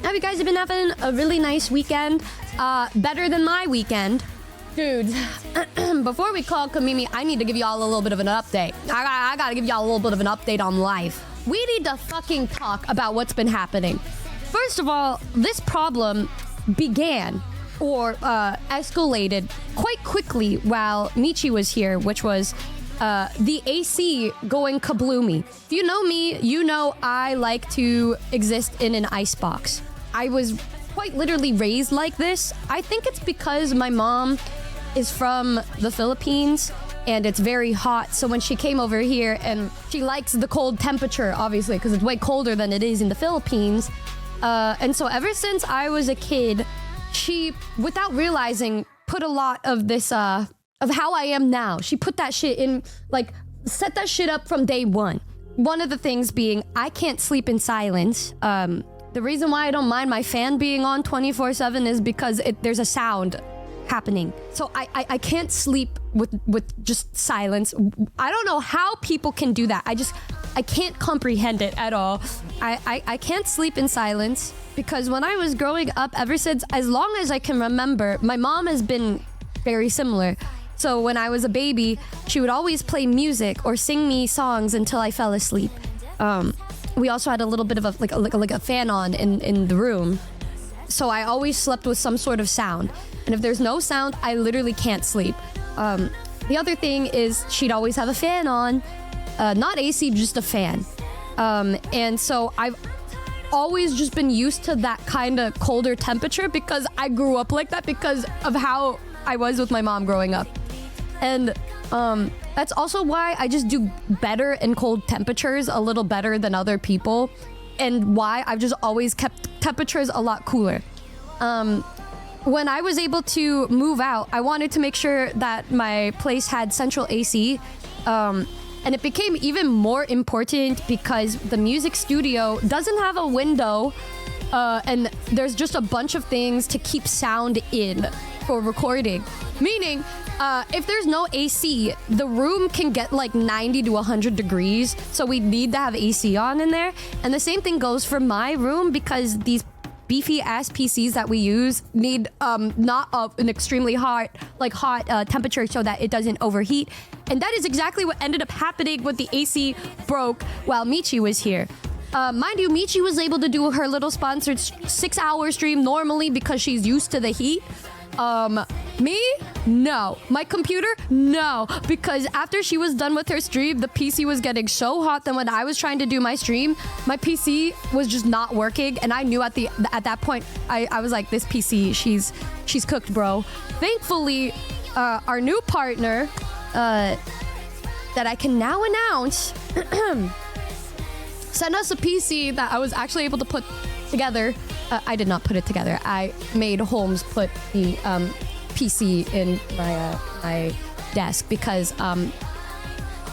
Have you guys been having a really nice weekend? Better than my weekend. Dudes, before we call Kamimi, I need to give y'all a little bit of an update. I gotta give y'all a little bit of an update on life. We need to fucking talk about what's been happening. First of all, this problem began or escalated quite quickly while Michi was here, which was the AC going kabloomy. If you know me, you know I like to exist in an icebox. I was quite literally raised like this. I think it's because my mom is from the Philippines and it's very hot. So when she came over here and she likes the cold temperature, obviously, because it's way colder than it is in the Philippines. And so ever since I was a kid, she, without realizing, put a lot of this, of how I am now. She put that shit in, like, set that shit up from day one. One of the things being, I can't sleep in silence. The reason why I don't mind my fan being on 24/7 is because there's a sound happening. So I can't sleep with just silence. I don't know how people can do that. I can't comprehend it at all. I can't sleep in silence because when I was growing up, ever since, as long as I can remember, my mom has been very similar. So when I was a baby, she would always play music or sing me songs until I fell asleep. We also had a little bit of a fan on in the room. So I always slept with some sort of sound. And if there's no sound, I literally can't sleep. The other thing is she'd always have a fan on. Not AC, just a fan. And so I've always just been used to that kind of colder temperature because I grew up like that because of how I was with my mom growing up. And that's also why I just do better in cold temperatures a little better than other people, and why I've just always kept temperatures a lot cooler. When I was able to move out, I wanted to make sure that my place had central AC, and it became even more important because the music studio doesn't have a window, and there's just a bunch of things to keep sound in for recording. Meaning, if there's no AC, the room can get like 90 to 100 degrees. So we need to have AC on in there. And the same thing goes for my room because these beefy ass PCs that we use need not an extremely hot temperature so that it doesn't overheat. And that is exactly what ended up happening when the AC broke while Michi was here. Mind you, Michi was able to do her little sponsored 6-hour stream normally because she's used to the heat. Me? No. My computer? No. Because after she was done with her stream, the PC was getting so hot that when I was trying to do my stream, my PC was just not working. And I knew at that point, I was like, this PC, she's cooked, bro. Thankfully, our new partner, that I can now announce, sent us a PC that I was actually able to put together. I did not put it together. I made Holmes put the PC in my desk because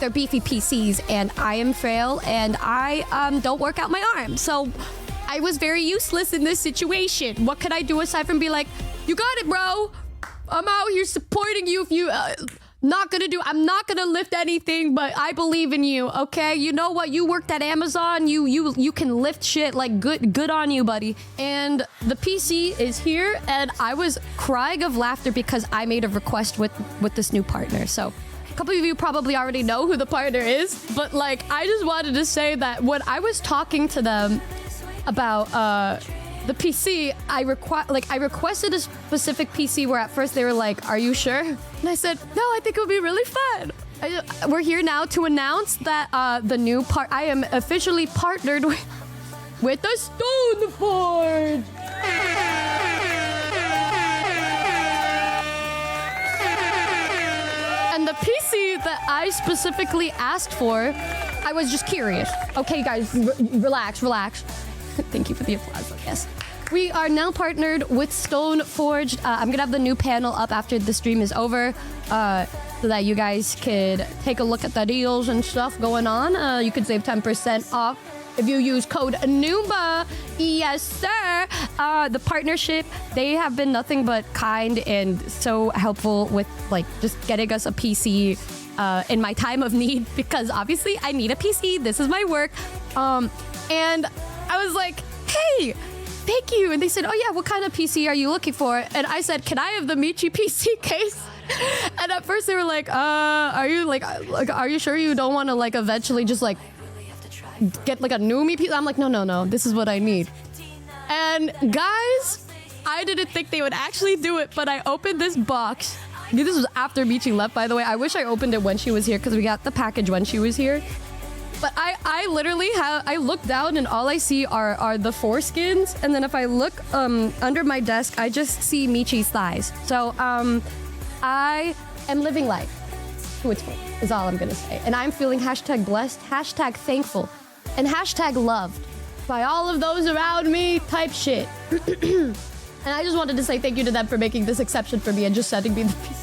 they're beefy PCs and I am frail and I don't work out my arm. So I was very useless in this situation. What could I do aside from be like, you got it, bro. I'm out here supporting you if you... I'm not gonna lift anything, but I believe in you, okay? You know what? You worked at Amazon. You can lift shit. Like, good on you, buddy. And the PC is here, and I was crying of laughter because I made a request with this new partner. So a couple of you probably already know who the partner is, but like, I just wanted to say that when I was talking to them about the PC, I requested a specific PC where at first they were like, are you sure? And I said, no, I think it would be really fun. We're here now to announce that I am officially partnered with the Stoneforge. And the PC that I specifically asked for, I was just curious. Okay, guys, relax. Thank you for the applause, I guess. We are now partnered with Stoneforge. I'm gonna have the new panel up after the stream is over, so that you guys could take a look at the deals and stuff going on. You could save 10% off if you use code NUMA. Yes, sir. The partnership, they have been nothing but kind and so helpful with like just getting us a PC in my time of need, because obviously I need a PC. This is my work. And I was like, hey, thank you. And they said, oh yeah, what kind of PC are you looking for? And I said, can I have the Michi PC case? And at first they were like, are you sure you don't want to like eventually just like get like a Numi PC? I'm like, no, this is what I need. And guys, I didn't think they would actually do it, but I opened this box. This was after Michi left, by the way. I wish I opened it when she was here because we got the package when she was here. But I literally I look down and all I see are the foreskins. And then if I look under my desk, I just see Michi's thighs. So I am living life to its full, is all I'm gonna say. And I'm feeling hashtag blessed, hashtag thankful, and hashtag loved by all of those around me type shit. And I just wanted to say thank you to them for making this exception for me and just sending me the PC.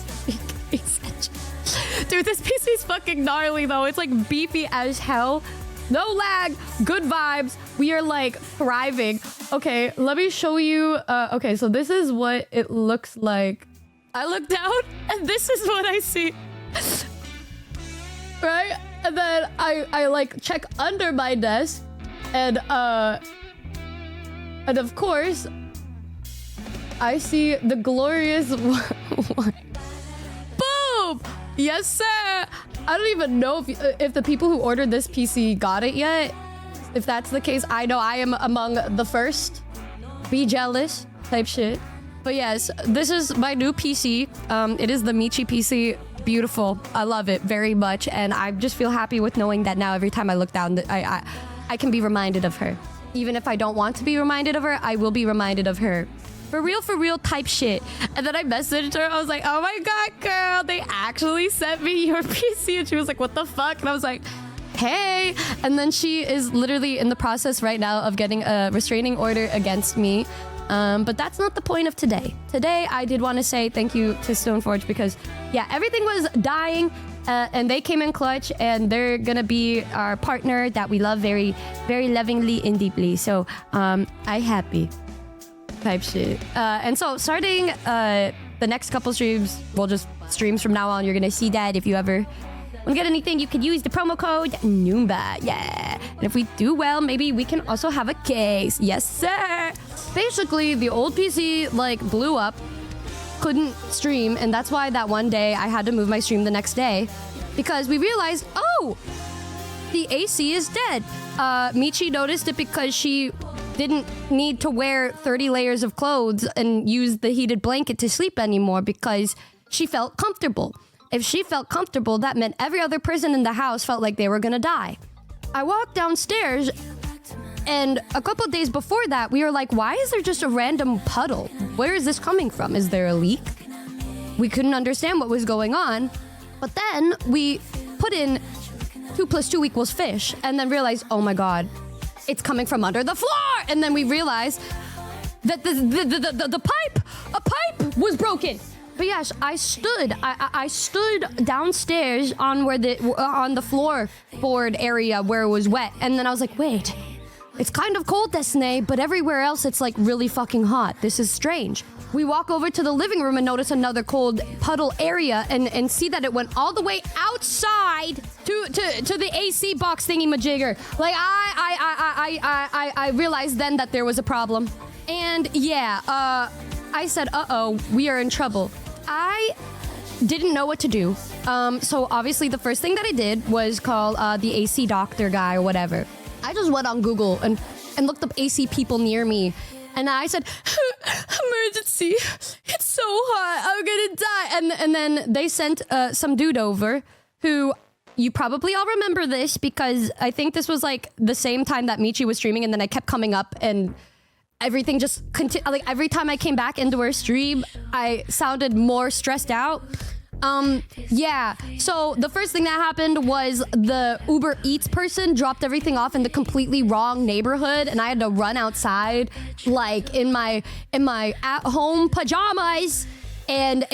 Dude, this PC is fucking gnarly though. It's like beefy as hell. No lag, good vibes. We are like thriving. Okay, let me show you. Okay, so this is what it looks like. I look down and this is what I see. Right? And then I like check under my desk and of course I see the glorious one. Boom! Yes, sir. I don't even know if the people who ordered this PC got it yet. If that's the case, I know I am among the first. Be jealous type shit. But yes, this is my new PC. It is the Michi PC. Beautiful. I love it very much. And I just feel happy with knowing that now every time I look down, I can be reminded of her. Even if I don't want to be reminded of her, I will be reminded of her. For real type shit. And then I messaged her. I was like, oh my God, girl, they actually sent me your PC. And she was like, what the fuck? And I was like, hey. And then she is literally in the process right now of getting a restraining order against me. But that's not the point of today. Today, I did want to say thank you to Stoneforge because, yeah, everything was dying. And they came in clutch and they're gonna be our partner that we love very, very lovingly and deeply. So I happy. Type shit. And so starting the next couple streams, well, just streams from now on, you're gonna see that if you ever want to get anything, you could use the promo code NUMBA. Yeah. And if we do well, maybe we can also have a case. Yes, sir. Basically, the old PC like blew up, couldn't stream, and that's why that one day I had to move my stream the next day because we realized, oh, the AC is dead. Michi noticed it because she didn't need to wear 30 layers of clothes and use the heated blanket to sleep anymore because she felt comfortable. If she felt comfortable, that meant every other person in the house felt like they were gonna die. I walked downstairs and a couple of days before that, we were like, why is there just a random puddle? Where is this coming from? Is there a leak? We couldn't understand what was going on. But then we put in 2 + 2 = fish and then realized, oh my God, it's coming from under the floor. And then we realized that the pipe was broken. But yes, I stood downstairs on the floorboard area where it was wet. And then I was like, wait, it's kind of cold, Desne, but everywhere else it's like really fucking hot. This is strange. We walk over to the living room and notice another cold puddle area and see that it went all the way outside to the AC box thingy majigger. Like I realized then that there was a problem. And yeah, I said, uh-oh, we are in trouble. I didn't know what to do. So obviously the first thing that I did was call the AC doctor guy or whatever. I just went on Google and looked up AC people near me. And I said, emergency, it's so hot, I'm gonna die. And then they sent some dude over who, you probably all remember this because I think this was like the same time that Michi was streaming and then I kept coming up and everything just like every time I came back into her stream, I sounded more stressed out. Yeah, so the first thing that happened was the Uber Eats person dropped everything off in the completely wrong neighborhood and I had to run outside like in my at-home pajamas and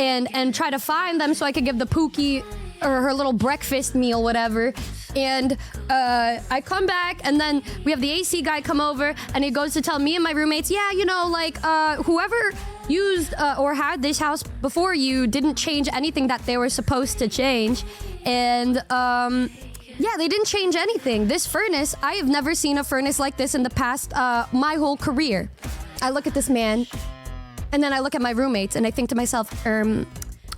try to find them so I could give the Pookie or her little breakfast meal, whatever. And I come back and then we have the AC guy come over and he goes to tell me and my roommates, yeah, you know, like whoever used or had this house before you didn't change anything that they were supposed to change. And yeah, they didn't change anything. This furnace, I have never seen a furnace like this in the past my whole career. I look at this man, and then I look at my roommates, and I think to myself,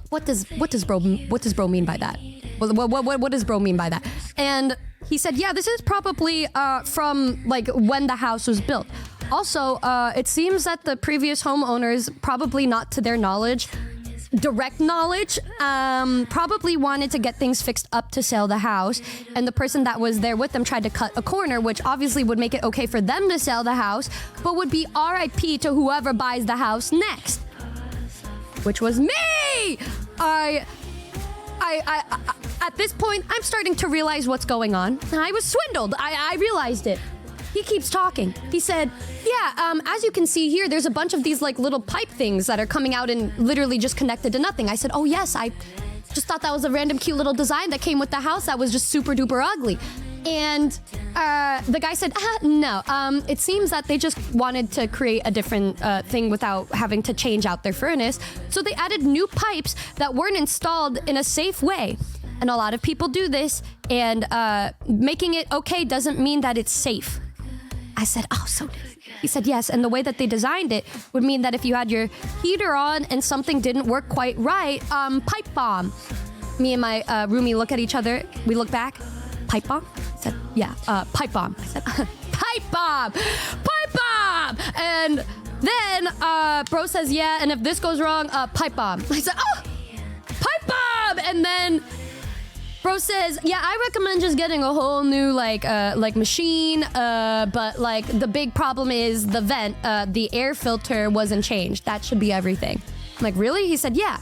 what does bro mean by that? What does bro mean by that? And he said, yeah, this is probably from like when the house was built. Also, it seems that the previous homeowners, probably not to their knowledge, direct knowledge, probably wanted to get things fixed up to sell the house, and the person that was there with them tried to cut a corner, which obviously would make it okay for them to sell the house, but would be RIP to whoever buys the house next, which was me. At this point, I'm starting to realize what's going on. I was swindled. I realized it. He keeps talking. He said, yeah, as you can see here, there's a bunch of these like little pipe things that are coming out and literally just connected to nothing. I said, oh yes, I just thought that was a random cute little design that came with the house that was just super duper ugly. And the guy said, no, it seems that they just wanted to create a different thing without having to change out their furnace. So they added new pipes that weren't installed in a safe way. And a lot of people do this, and making it okay doesn't mean that it's safe. I said, oh, so... He said, yes, and the way that they designed it would mean that if you had your heater on and something didn't work quite right, pipe bomb. Me and my roomie look at each other, we look back, pipe bomb? I said, yeah, pipe bomb. I said, pipe bomb! Pipe bomb! And then bro says, yeah, and if this goes wrong, pipe bomb. I said, oh, pipe bomb! And then bro says, yeah, I recommend just getting a whole new like machine, but like the big problem is the vent, the air filter wasn't changed. That should be everything. I'm like, really? He said, yeah.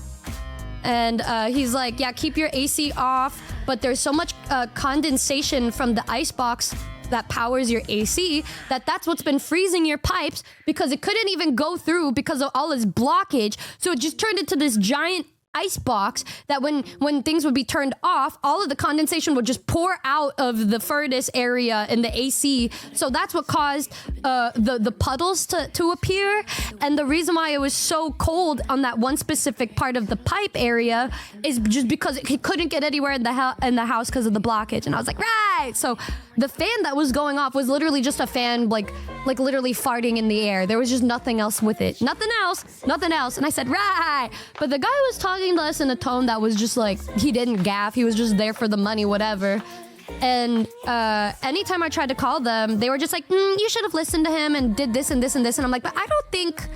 And he's like, yeah, keep your AC off, but there's so much condensation from the icebox that powers your AC that's what's been freezing your pipes, because it couldn't even go through because of all this blockage. So it just turned into this giant ice box that when things would be turned off, all of the condensation would just pour out of the furnace area in the AC. So that's what caused the puddles to appear. And the reason why it was so cold on that one specific part of the pipe area is just because it couldn't get anywhere in the house because of the blockage. And I was like, right. So the fan that was going off was literally just a fan, like literally farting in the air. There was just nothing else with it. Nothing else. And I said, right. But the guy was talking to us in a tone that was just like, he didn't gaff. He was just there for the money, whatever. And anytime I tried to call them, they were just like, you should have listened to him and did this and this and this. And I'm like, but I don't think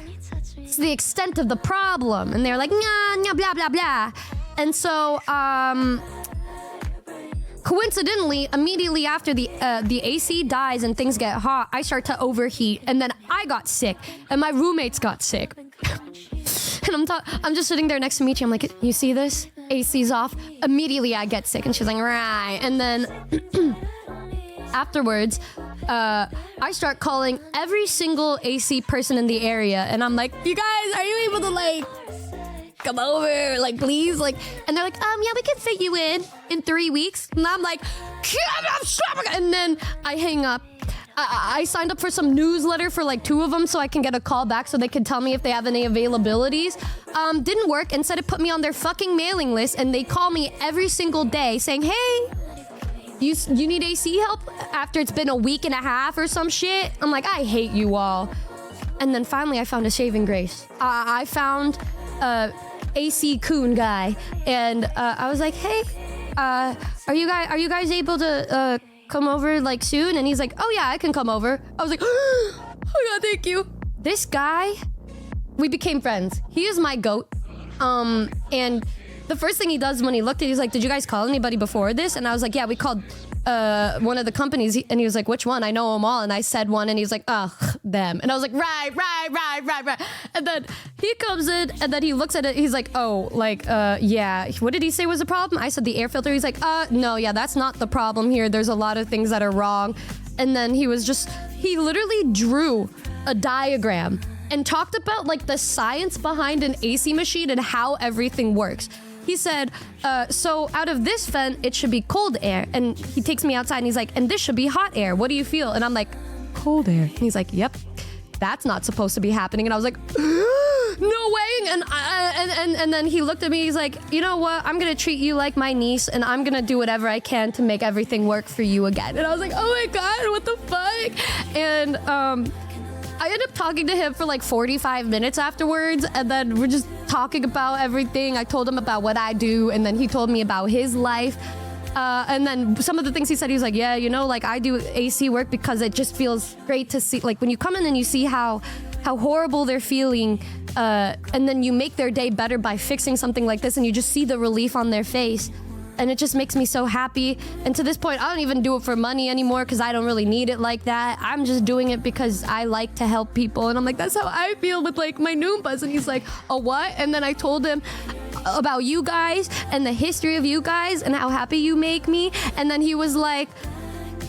it's the extent of the problem. And they're like, nah, blah, blah, blah. And so, coincidentally, immediately after the AC dies and things get hot, I start to overheat, and then I got sick, and my roommates got sick. And I'm just sitting there next to Michi. I'm like, you see this? AC's off. Immediately I get sick, and she's like, right. And then afterwards, I start calling every single AC person in the area, and I'm like, you guys, are you able to like come over, like, please, like, and they're like, yeah, we can fit you in 3 weeks. And I'm like, and then I hang up. I signed up for some newsletter for like 2 of them so I can get a call back so they can tell me if they have any availabilities. Didn't work. Instead, it put me on their fucking mailing list, and they call me every single day saying, hey, you need AC help after it's been a week and a half or some shit. I'm like, I hate you all. And then finally I found a saving grace. I found AC Coon guy, and I was like, hey, are you guys able to come over like soon? And he's like, oh yeah, I can come over. I was like, oh god, thank you. This guy, we became friends. He is my goat. And the first thing he does when he looked at it, he's like, did you guys call anybody before this? And I was like, yeah, we called one of the companies. And he was like, which one? I know them all. And I said one, and he's like, ugh, them. And I was like, right. And then he comes in, and then he looks at it. He's like, oh, like, yeah. What did he say was the problem? I said the air filter. He's like, no, yeah, that's not the problem here. There's a lot of things that are wrong. And then he literally drew a diagram and talked about like the science behind an AC machine and how everything works. He said, so out of this vent, it should be cold air. And he takes me outside and he's like, and this should be hot air. What do you feel? And I'm like, cold air. And he's like, yep, that's not supposed to be happening. And I was like, no way. And then he looked at me. He's like, you know what? I'm going to treat you like my niece, and I'm going to do whatever I can to make everything work for you again. And I was like, oh my God, what the fuck? And I ended up talking to him for like 45 minutes afterwards, and then we're just talking about everything. I told him about what I do, and then he told me about his life. And then some of the things he said, he was like, yeah, you know, like I do AC work because it just feels great to see, like when you come in and you see how horrible they're feeling, and then you make their day better by fixing something like this, and you just see the relief on their face. And it just makes me so happy. And to this point, I don't even do it for money anymore because I don't really need it like that. I'm just doing it because I like to help people. And I'm like, that's how I feel with like my Noombas. And he's like, a what? And then I told him about you guys and the history of you guys and how happy you make me. And then he was like,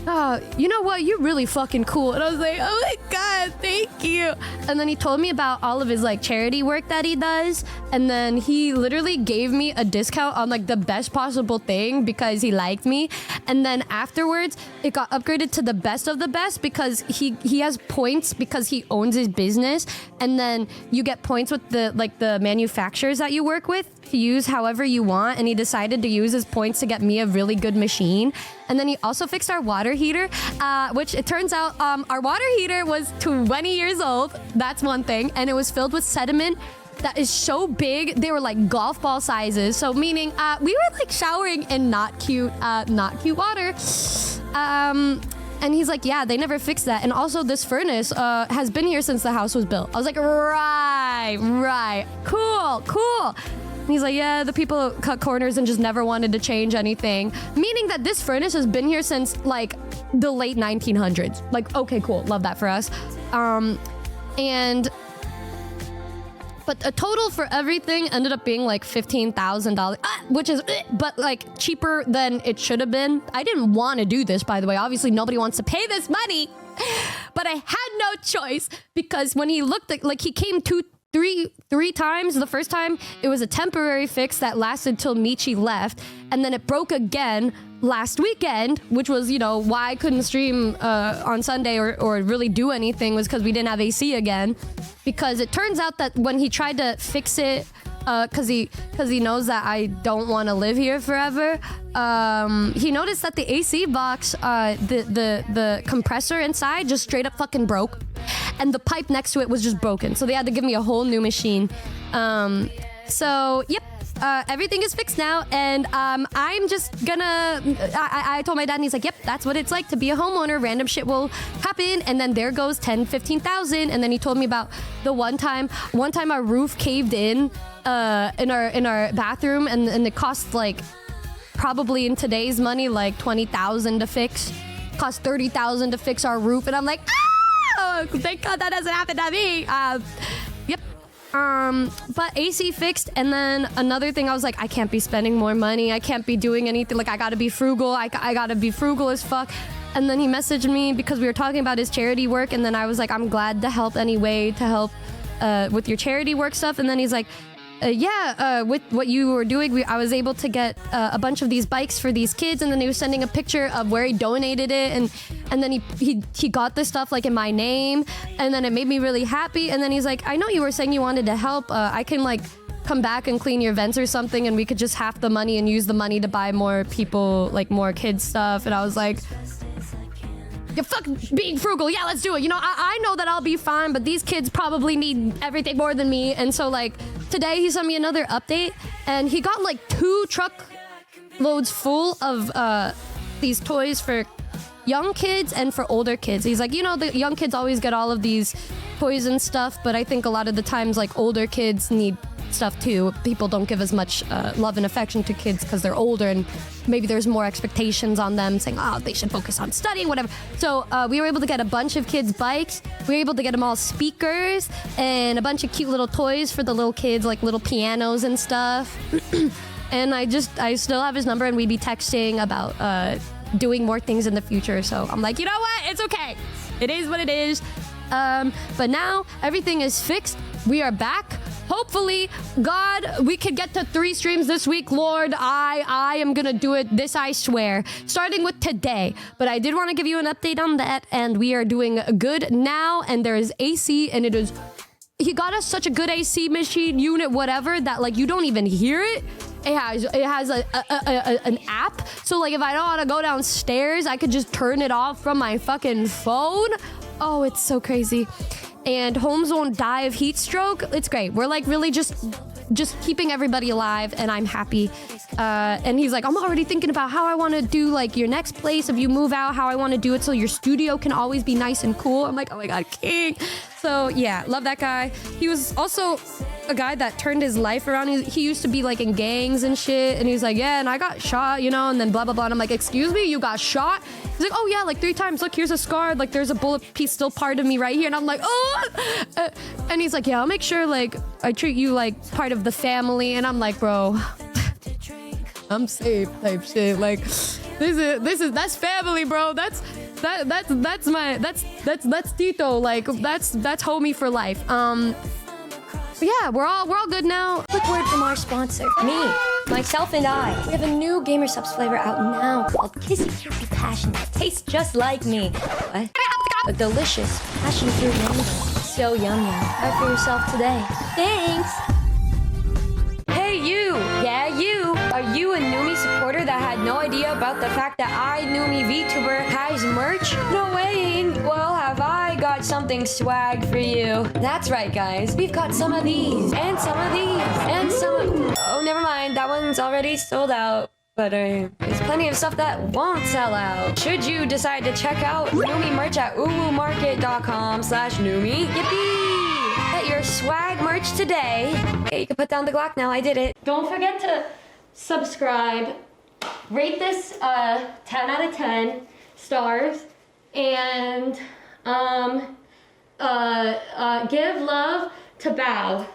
oh, you know what? You're really fucking cool. And I was like, oh my God, thank you. And then he told me about all of his like charity work that he does. And then he literally gave me a discount on like the best possible thing because he liked me. And then afterwards, it got upgraded to the best of the best because he has points because he owns his business. And then you get points with the manufacturers that you work with to use however you want. And he decided to use his points to get me a really good machine. And then he also fixed our water heater, which it turns out our water heater was 20 years old. That's one thing. And it was filled with sediment that is so big. They were like golf ball sizes. So meaning we were like showering in not cute water. And he's like, yeah, they never fixed that. And also this furnace has been here since the house was built. I was like, right. Cool. And he's like, yeah, the people cut corners and just never wanted to change anything. Meaning that this furnace has been here since like the late 1900s. Like, okay, cool. Love that for us. But a total for everything ended up being like $15,000, which is, but like cheaper than it should have been. I didn't want to do this, by the way. Obviously, nobody wants to pay this money, but I had no choice because when he looked at, like he came three times. The first time it was a temporary fix that lasted till Michi left, and then it broke again last weekend, which was, you know, why I couldn't stream on Sunday or really do anything was because we didn't have AC again. Because it turns out that when he tried to fix it, because he knows that I don't want to live here forever, he noticed that the AC box, the compressor inside just straight up fucking broke. And the pipe next to it was just broken. So they had to give me a whole new machine. So, yep. Everything is fixed now, and I'm just gonna... I told my dad, and he's like, yep, that's what it's like to be a homeowner. Random shit will happen, and then there goes 10, 15,000. And then he told me about the one time our roof caved in our bathroom, and it cost like, probably in today's money, like 20,000 to fix. Cost 30,000 to fix our roof, and I'm like, oh, thank God that doesn't happen to me. Yep. But AC fixed, and then another thing, I was like, I can't be spending more money. I can't be doing anything. Like, I gotta be frugal. I gotta be frugal as fuck. And then he messaged me because we were talking about his charity work, and then I was like, I'm glad to help any way to help with your charity work stuff. And then he's like, with what you were doing, I was able to get a bunch of these bikes for these kids. And then he was sending a picture of where he donated it, and then he got this stuff like in my name, and then it made me really happy. And then he's like, I know you were saying you wanted to help. I can like come back and clean your vents or something, and we could just half the money and use the money to buy more people, like more kids stuff. And I was like, you're fucking being frugal. Yeah, let's do it. You know, I know that I'll be fine, but these kids probably need everything more than me. And so like today he sent me another update, and he got like 2 truck loads full of these toys for young kids and for older kids. He's like, you know, the young kids always get all of these toys and stuff, but I think a lot of the times like older kids need stuff too. People don't give as much love and affection to kids because they're older, and maybe there's more expectations on them saying, oh, they should focus on studying, whatever. So we were able to get a bunch of kids bikes. We were able to get them all speakers and a bunch of cute little toys for the little kids, like little pianos and stuff. And I still have his number, and we'd be texting about doing more things in the future. So I'm like, you know what? It's okay. It is what it is. But now everything is fixed. We are back. Hopefully, God, we could get to 3 streams this week, Lord. I am gonna do it. This I swear. Starting with today. But I did want to give you an update on that, and we are doing good now. And there is AC, and it is. He got us such a good AC machine, unit, whatever, that like you don't even hear it. It has an app, so like if I don't want to go downstairs, I could just turn it off from my fucking phone. Oh, it's so crazy. and Holmes won't die of heat stroke. It's great. We're like really just keeping everybody alive, and I'm happy. And he's like, I'm already thinking about how I want to do like your next place if you move out, how I want to do it so your studio can always be nice and cool. I'm like, oh my god, king. So yeah, love that guy. He was also a guy that turned his life around. He used to be like in gangs and shit, and he's like, yeah, and I got shot, you know, and then blah blah blah. And I'm like, excuse me, you got shot? He's like, oh yeah, like 3 times. Look, here's a scar. Like there's a bullet piece still part of me right here. And I'm like, oh. And he's like, yeah, I'll make sure like I treat you like part of the family. And I'm like, bro, I'm safe type shit. Like that's family, bro. That's Tito. Like that's homie for life. But yeah, we're all good now. Quick word from our sponsor, me, myself, and I. We have a new Gamer Subs flavor out now called Kissy Kissy Passion that tastes just like me. What? A delicious passion-fruit mango. So yum yum. Try for yourself today. Thanks. Hey you! Yeah, you! Are you a Numi supporter that had no idea about the fact that Numi Vtuber has merch? No way! Well, have I got something swag for you. That's right, guys. We've got some of these, and some of these, and some of... Oh, never mind. That one's already sold out. But there's plenty of stuff that won't sell out. Should you decide to check out Numi merch at uwumarket.com/Numi. Yippee! Get your swag merch today. Okay, you can put down the Glock now. I did it. Don't forget to subscribe. Rate this 10 out of 10 stars. And give love to Bao.